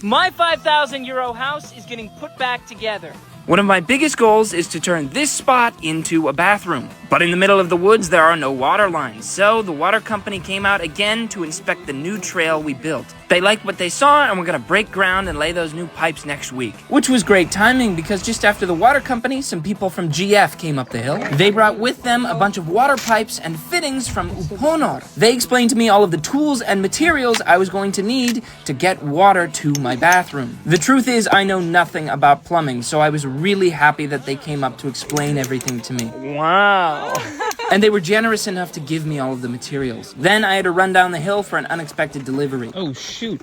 My 5,000 euro house is getting put back together. One of my biggest goals is to turn this spot into a bathroom. But in the middle of the woods, there are no water lines, so the water company came out again to inspect the new trail we built. They liked what they saw, and we're gonna break ground and lay those new pipes next week. Which was great timing, because just after the water company, some people from GF came up the hill. They brought with them a bunch of water pipes and fittings from Honor. They explained to me all of the tools and materials I was going to need to get water to my bathroom. The truth is, I know nothing about plumbing, so I was really happy that they came up to explain everything to me. Wow. And they were generous enough to give me all of the materials. Then I had to run down the hill for an unexpected delivery. Oh, shoot.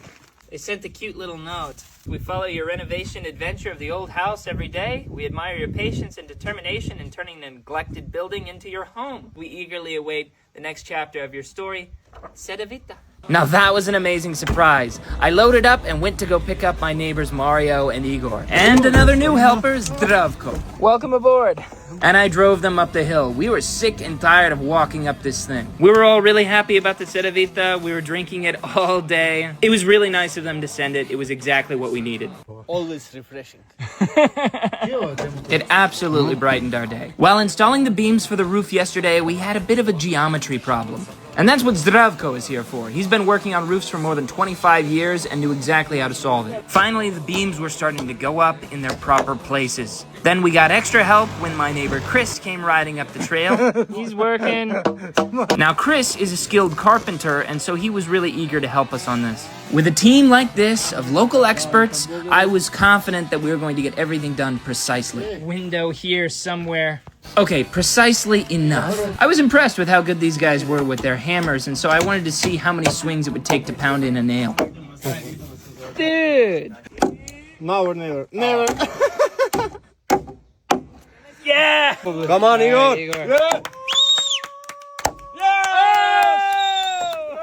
They sent a cute little note. We follow your renovation adventure of the old house every day. We admire your patience and determination in turning a neglected building into your home. We eagerly await the next chapter of your story. Sed vita. Now that was an amazing surprise. I loaded up and went to go pick up my neighbors Mario and Igor. And another new helper, Zdravko. Welcome aboard. And I drove them up the hill. We were sick and tired of walking up this thing. We were all really happy about the Sed vita. We were drinking it all day. It was really nice of them to send it. It was exactly what we needed. Always refreshing. It absolutely brightened our day. While installing the beams for the roof yesterday, we had a bit of a geometry problem. And that's what Zdravko is here for. He's been working on roofs for more than 25 years and knew exactly how to solve it. Finally, the beams were starting to go up in their proper places. Then we got extra help when my neighbor Chris came riding up the trail. He's working. Now, Chris is a skilled carpenter, and so he was really eager to help us on this. With a team like this of local experts, I was confident that we were going to get everything done precisely. Window here somewhere. Okay, precisely enough. I was impressed with how good these guys were with their hammers, and so I wanted to see how many swings it would take to pound in a nail. Dude. Now or never. Never. Yeah. Come on, Igor. Igor.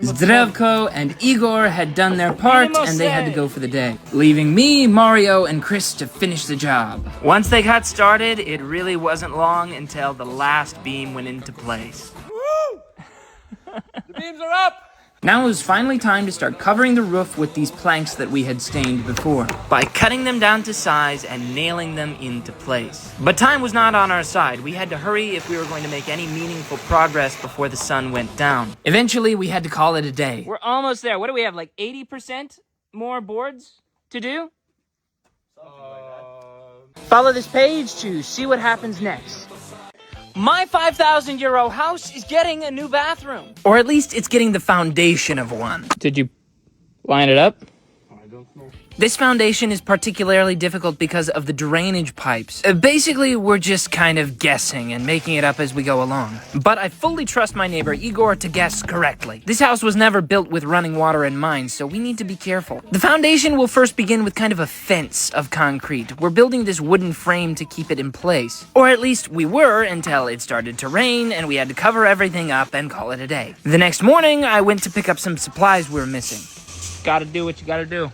Zdravko and Igor had done their part, and they had to go for the day, leaving me, Mario, and Chris to finish the job. Once they got started, it really wasn't long until the last beam went into place. Woo! The beams are up. Now it was finally time to start covering the roof with these planks that we had stained before, by cutting them down to size and nailing them into place. But time was not on our side. We had to hurry if we were going to make any meaningful progress before the sun went down. Eventually, we had to call it a day. We're almost there. What do we have, like 80% more boards to do? Follow this page to see what happens next. My 5,000 euro house is getting a new bathroom. Or at least it's getting the foundation of one. Did you line it up? I don't know. This foundation is particularly difficult because of the drainage pipes. Basically, we're just kind of guessing and making it up as we go along. But I fully trust my neighbor Igor to guess correctly. This house was never built with running water in mind, so we need to be careful. The foundation will first begin with kind of a fence of concrete. We're building this wooden frame to keep it in place. Or at least we were until it started to rain and we had to cover everything up and call it a day. The next morning, I went to pick up some supplies we were missing. Gotta do what you gotta do.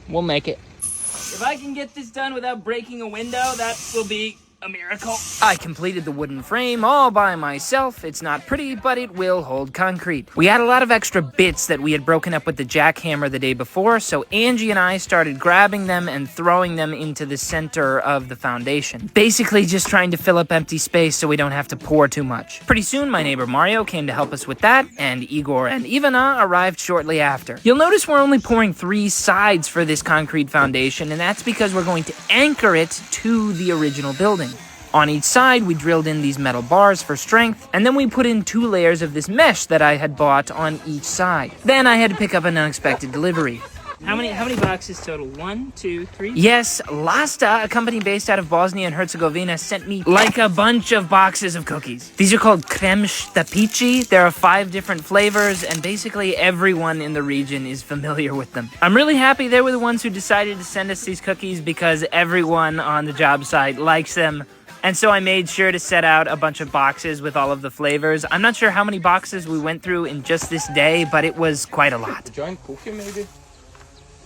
We'll make it. If I can get this done without breaking a window, that will be a miracle. I completed the wooden frame all by myself. It's not pretty, but it will hold concrete. We had a lot of extra bits that we had broken up with the jackhammer the day before, so Angie and I started grabbing them and throwing them into the center of the foundation. Basically just trying to fill up empty space so we don't have to pour too much. Pretty soon, my neighbor Mario came to help us with that, and Igor and Ivana arrived shortly after. You'll notice we're only pouring 3 sides for this concrete foundation, and that's because we're going to anchor it to the original building. On each side, we drilled in these metal bars for strength, and then we put in 2 layers of this mesh that I had bought on each side. Then I had to pick up an unexpected delivery. How many boxes total? 1, 2, 3? Yes, Lasta, a company based out of Bosnia and Herzegovina, sent me like a bunch of boxes of cookies. These are called krem shtapici. There are 5 different flavors, and basically everyone in the region is familiar with them. I'm really happy they were the ones who decided to send us these cookies because everyone on the job site likes them. And so I made sure to set out a bunch of boxes with all of the flavors. I'm not sure how many boxes we went through in just this day, but it was quite a lot. A giant cookie, maybe?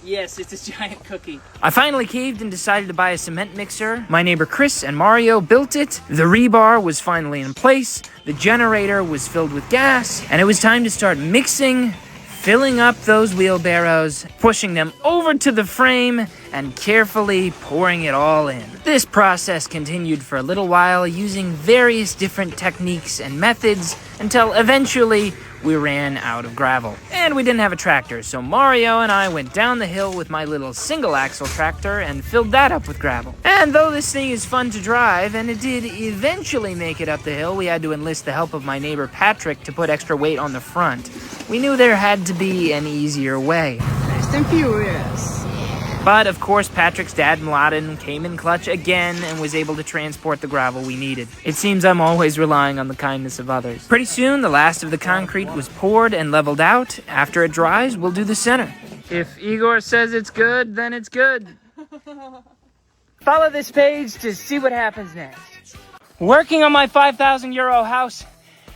Yes, it's a giant cookie. I finally caved and decided to buy a cement mixer. My neighbor Chris and Mario built it. The rebar was finally in place. The generator was filled with gas. And it was time to start mixing, filling up those wheelbarrows, pushing them over to the frame, and carefully pouring it all in. This process continued for a little while, using various different techniques and methods, until eventually we ran out of gravel. And we didn't have a tractor, so Mario and I went down the hill with my little single-axle tractor and filled that up with gravel. And though this thing is fun to drive, and it did eventually make it up the hill, we had to enlist the help of my neighbor Patrick to put extra weight on the front. We knew there had to be an easier way. Fast and Furious. But, of course, Patrick's dad, Mladen, came in clutch again and was able to transport the gravel we needed. It seems I'm always relying on the kindness of others. Pretty soon, the last of the concrete was poured and leveled out. After it dries, we'll do the center. If Igor says it's good, then it's good. Follow this page to see what happens next. Working on my 5,000 euro house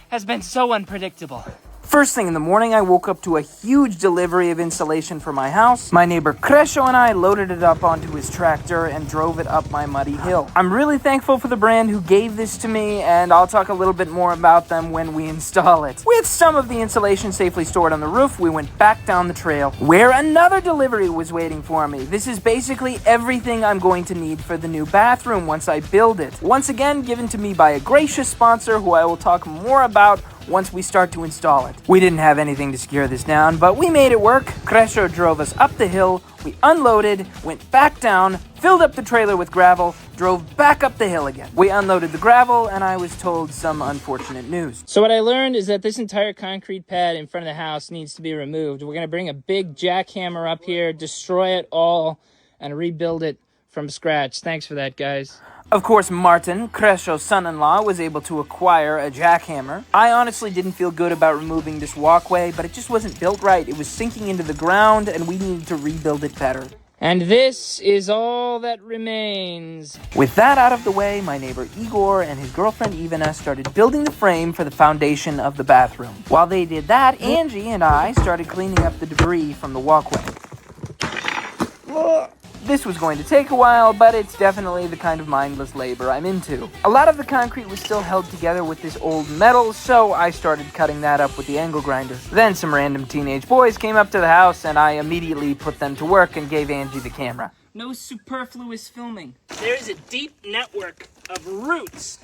has been so unpredictable. First thing in the morning, I woke up to a huge delivery of insulation for my house. My neighbor Kresho and I loaded it up onto his tractor and drove it up my muddy hill. I'm really thankful for the brand who gave this to me, and I'll talk a little bit more about them when we install it. With some of the insulation safely stored on the roof, we went back down the trail, where another delivery was waiting for me. This is basically everything I'm going to need for the new bathroom once I build it. Once again, given to me by a gracious sponsor who I will talk more about once we start to install it. We didn't have anything to secure this down, but we made it work. Kresho drove us up the hill, we unloaded, went back down, filled up the trailer with gravel, drove back up the hill again. We unloaded the gravel, and I was told some unfortunate news. So what I learned is that this entire concrete pad in front of the house needs to be removed. We're going to bring a big jackhammer up here, destroy it all, and rebuild it from scratch. Thanks for that, guys. Of course, Martin, Kresho's son-in-law, was able to acquire a jackhammer. I honestly didn't feel good about removing this walkway, but it just wasn't built right. It was sinking into the ground, and we needed to rebuild it better. And this is all that remains. With that out of the way, my neighbor Igor and his girlfriend Ivana started building the frame for the foundation of the bathroom. While they did that, Angie and I started cleaning up the debris from the walkway. This was going to take a while, but it's definitely the kind of mindless labor I'm into. A lot of the concrete was still held together with this old metal, so I started cutting that up with the angle grinder. Then some random teenage boys came up to the house, and I immediately put them to work and gave Angie the camera. No superfluous filming. There is a deep network of roots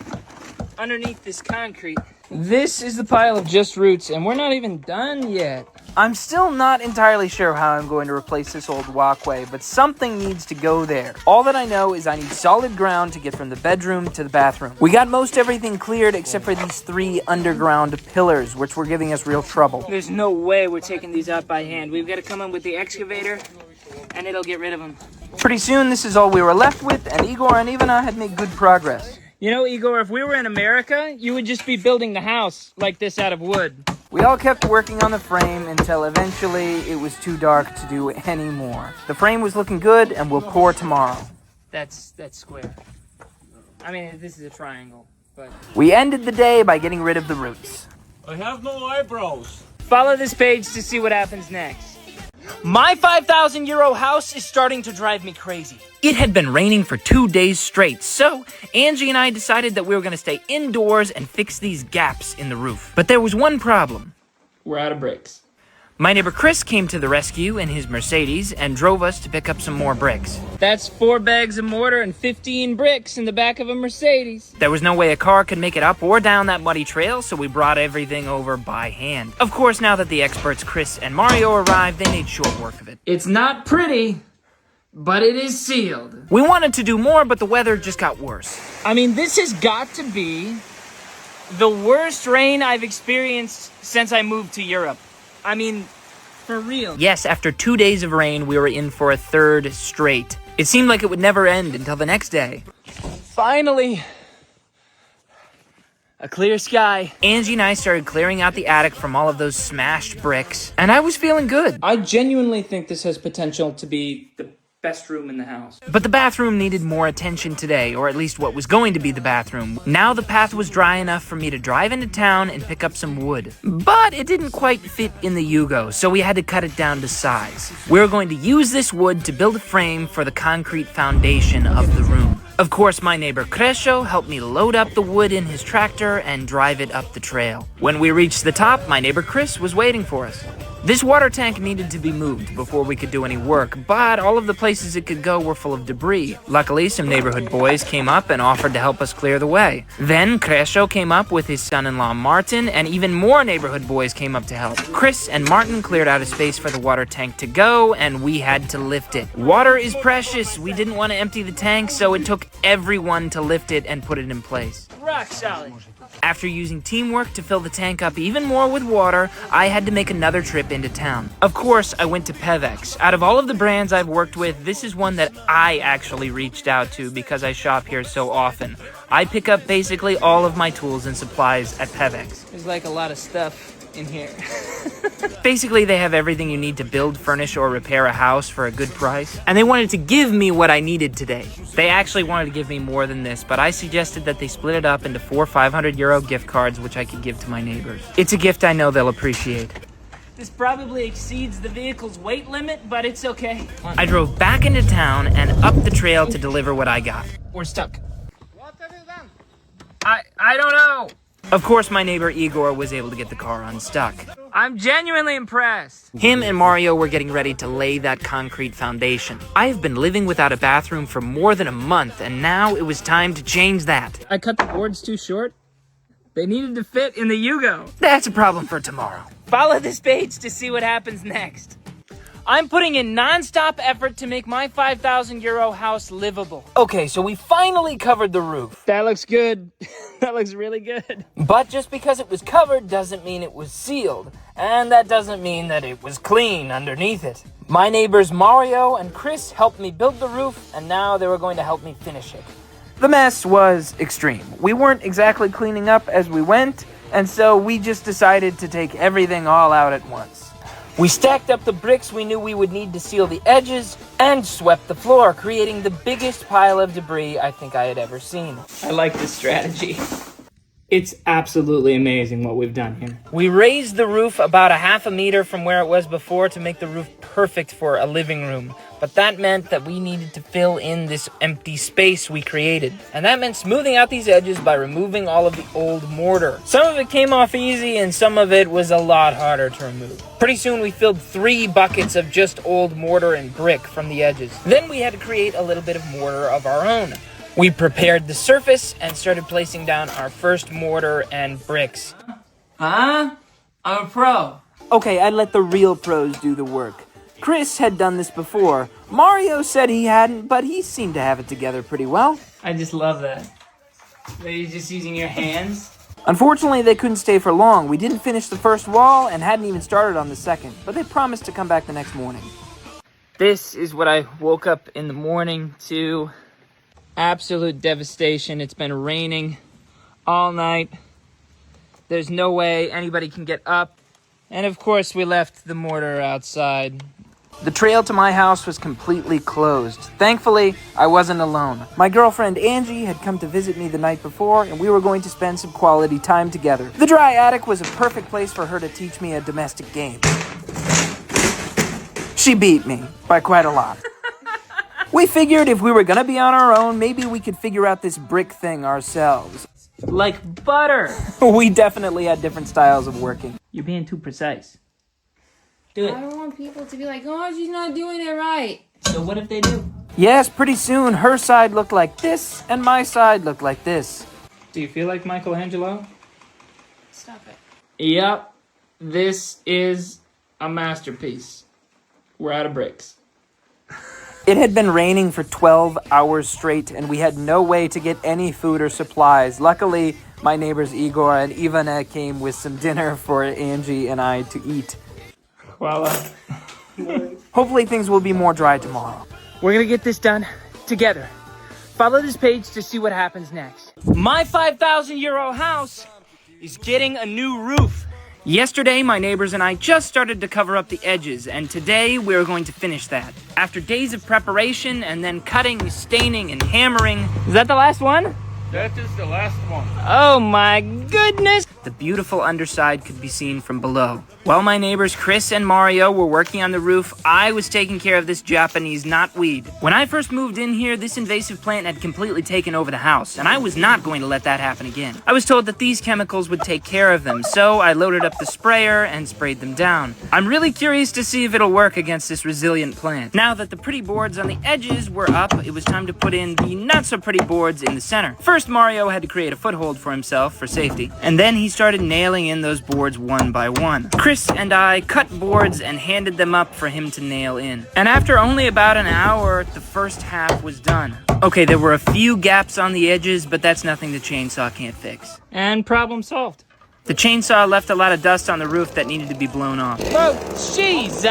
underneath this concrete. This is the pile of just roots, and we're not even done yet. I'm still not entirely sure how I'm going to replace this old walkway, but something needs to go there. All that I know is I need solid ground to get from the bedroom to the bathroom. We got most everything cleared except for these 3 underground pillars, which were giving us real trouble. There's no way we're taking these out by hand. We've got to come in with the excavator, and it'll get rid of them. Pretty soon, this is all we were left with, and Igor and Ivana had made good progress. You know, Igor, if we were in America, you would just be building the house like this out of wood. We all kept working on the frame until eventually it was too dark to do any more. The frame was looking good, and we'll pour tomorrow. That's square. I mean, this is a triangle, but... We ended the day by getting rid of the roots. I have no eyebrows. Follow this page to see what happens next. My 5,000 euro house is starting to drive me crazy. It had been raining for 2 days straight, so Angie and I decided that we were going to stay indoors and fix these gaps in the roof. But there was one problem. We're out of bricks. My neighbor Chris came to the rescue in his Mercedes and drove us to pick up some more bricks. That's 4 bags of mortar and 15 bricks in the back of a Mercedes. There was no way a car could make it up or down that muddy trail, so we brought everything over by hand. Of course, now that the experts Chris and Mario arrived, they made short work of it. It's not pretty, but it is sealed. We wanted to do more, but the weather just got worse. I mean, this has got to be the worst rain I've experienced since I moved to Europe. I mean, for real. Yes, after 2 days of rain, we were in for a 3rd straight. It seemed like it would never end until the next day. Finally, a clear sky. Angie and I started clearing out the attic from all of those smashed bricks, and I was feeling good. I genuinely think this has potential to be the best room in the house. But the bathroom needed more attention today, or at least what was going to be the bathroom. Now the path was dry enough for me to drive into town and pick up some wood. But it didn't quite fit in the Yugo, so we had to cut it down to size. We were going to use this wood to build a frame for the concrete foundation of the room. Of course, my neighbor Kresho helped me load up the wood in his tractor and drive it up the trail. When we reached the top, my neighbor Chris was waiting for us. This water tank needed to be moved before we could do any work, but all of the places it could go were full of debris. Luckily, some neighborhood boys came up and offered to help us clear the way. Then Crescio came up with his son-in-law Martin, and even more neighborhood boys came up to help. Chris and Martin cleared out a space for the water tank to go, and we had to lift it. Water is precious. We didn't want to empty the tank, so it took everyone to lift it and put it in place. Rock solid. After using teamwork to fill the tank up even more with water, I had to make another trip into town. Of course, I went to Pevex. Out of all of the brands I've worked with, this is one that I actually reached out to because I shop here so often. I pick up basically all of my tools and supplies at Pevex. There's like a lot of stuff in here. Basically, they have everything you need to build, furnish, or repair a house for a good price. And they wanted to give me what I needed today. They actually wanted to give me more than this, but I suggested that they split it up into 4 €500 gift cards, which I could give to my neighbors. It's a gift I know they'll appreciate. This probably exceeds the vehicle's weight limit, but it's okay. I drove back into town and up the trail to deliver what I got. We're stuck. What have you done? I don't know. Of course, my neighbor Igor was able to get the car unstuck. I'm genuinely impressed. Him and Mario were getting ready to lay that concrete foundation. I've been living without a bathroom for more than a month, and now it was time to change that. I cut the boards too short. They needed to fit in the Yugo. That's a problem for tomorrow. Follow this page to see what happens next. I'm putting in non-stop effort to make my €5,000 house livable. Okay, so we finally covered the roof. That looks good. That looks really good. But just because it was covered doesn't mean it was sealed. And that doesn't mean that it was clean underneath it. My neighbors Mario and Chris helped me build the roof, and now they were going to help me finish it. The mess was extreme. We weren't exactly cleaning up as we went, and so we just decided to take everything all out at once. We stacked up the bricks we knew we would need to seal the edges and swept the floor, creating the biggest pile of debris I think I had ever seen. I like this strategy. It's absolutely amazing what we've done here. We raised the roof about 1/2 meter from where it was before to make the roof perfect for a living room. But that meant that we needed to fill in this empty space we created. And that meant smoothing out these edges by removing all of the old mortar. Some of it came off easy and some of it was a lot harder to remove. Pretty soon we filled 3 buckets of just old mortar and brick from the edges. Then we had to create a little bit of mortar of our own. We prepared the surface and started placing down our first mortar and bricks. Huh? I'm a pro. Okay, I let the real pros do the work. Chris had done this before. Mario said he hadn't, but he seemed to have it together pretty well. I just love that. Are you just using your hands? Unfortunately, they couldn't stay for long. We didn't finish the first wall and hadn't even started on the second, but they promised to come back the next morning. This is what I woke up in the morning to. Absolute devastation. It's been raining all night. There's no way anybody can get up. And of course, we left the mortar outside. The trail to my house was completely closed. Thankfully, I wasn't alone. My girlfriend Angie had come to visit me the night before, and we were going to spend some quality time together. The dry attic was a perfect place for her to teach me a domestic game. She beat me by quite a lot. We figured if we were gonna be on our own, maybe we could figure out this brick thing ourselves. Like butter. We definitely had different styles of working. You're being too precise. Do I it. don't want people to be like, oh, she's not doing it right. So what if they do? Yes, pretty soon her side looked like this, and my side looked like this. Do you feel like Michelangelo? Stop it. Yep. This is a masterpiece. We're out of bricks. It had been raining for 12 hours straight, and we had no way to get any food or supplies. Luckily, my neighbors Igor and Ivana came with some dinner for Angie and I to eat. Voila. Hopefully things will be more dry tomorrow. We're gonna get this done together. Follow this page to see what happens next. My €5,000 house is getting a new roof. Yesterday, my neighbors and I just started to cover up the edges, and today we're going to finish that. After days of preparation and then cutting, staining, and hammering. Is that the last one? That is the last one. Oh my goodness! the beautiful underside could be seen from below. While my neighbors Chris and Mario were working on the roof, I was taking care of this Japanese knotweed. When I first moved in here, this invasive plant had completely taken over the house, and I was not going to let that happen again. I was told that these chemicals would take care of them, so I loaded up the sprayer and sprayed them down. I'm really curious to see if it'll work against this resilient plant. Now that the pretty boards on the edges were up, it was time to put in the not so pretty boards in the center. First, Mario had to create a foothold for himself for safety, and then he started nailing in those boards one by one. Chris and I cut boards and handed them up for him to nail in. And after only about an hour, the first half was done. Okay, there were a few gaps on the edges, but that's nothing the chainsaw can't fix. And problem solved. The chainsaw left a lot of dust on the roof that needed to be blown off. Oh, jeez,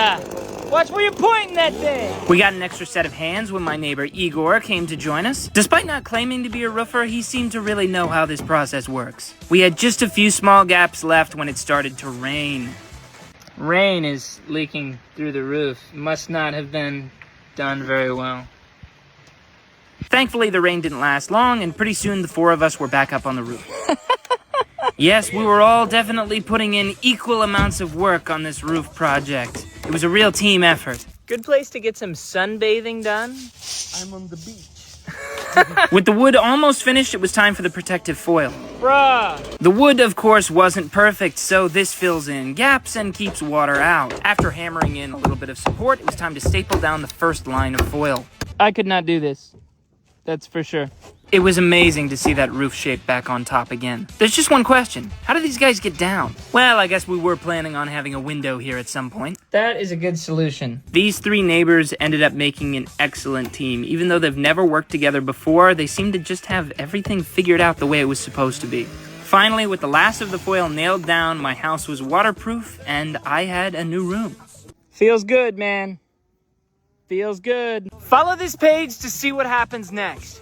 watch where you're pointing that thing. We got an extra set of hands when my neighbor Igor came to join us. Despite not claiming to be a roofer, he seemed to really know how this process works. We had just a few small gaps left when it started to rain. Rain is leaking through the roof. Must not have been done very well. Thankfully, the rain didn't last long, and pretty soon the four of us were back up on the roof. Yes, we were all definitely putting in equal amounts of work on this roof project. It was a real team effort. Good place to get some sunbathing done. I'm on the beach. With the wood almost finished, it was time for the protective foil. Bruh. The wood, of course, wasn't perfect, so this fills in gaps and keeps water out. After hammering in a little bit of support, it was time to staple down the first line of foil. I could not do this. That's for sure. It was amazing to see that roof shape back on top again. There's just one question. How do these guys get down? Well, I guess we were planning on having a window here at some point. That is a good solution. These three neighbors ended up making an excellent team. Even though they've never worked together before, they seem to just have everything figured out the way it was supposed to be. Finally, with the last of the foil nailed down, my house was waterproof and I had a new room. Feels good, man. Feels good. Follow this page to see what happens next.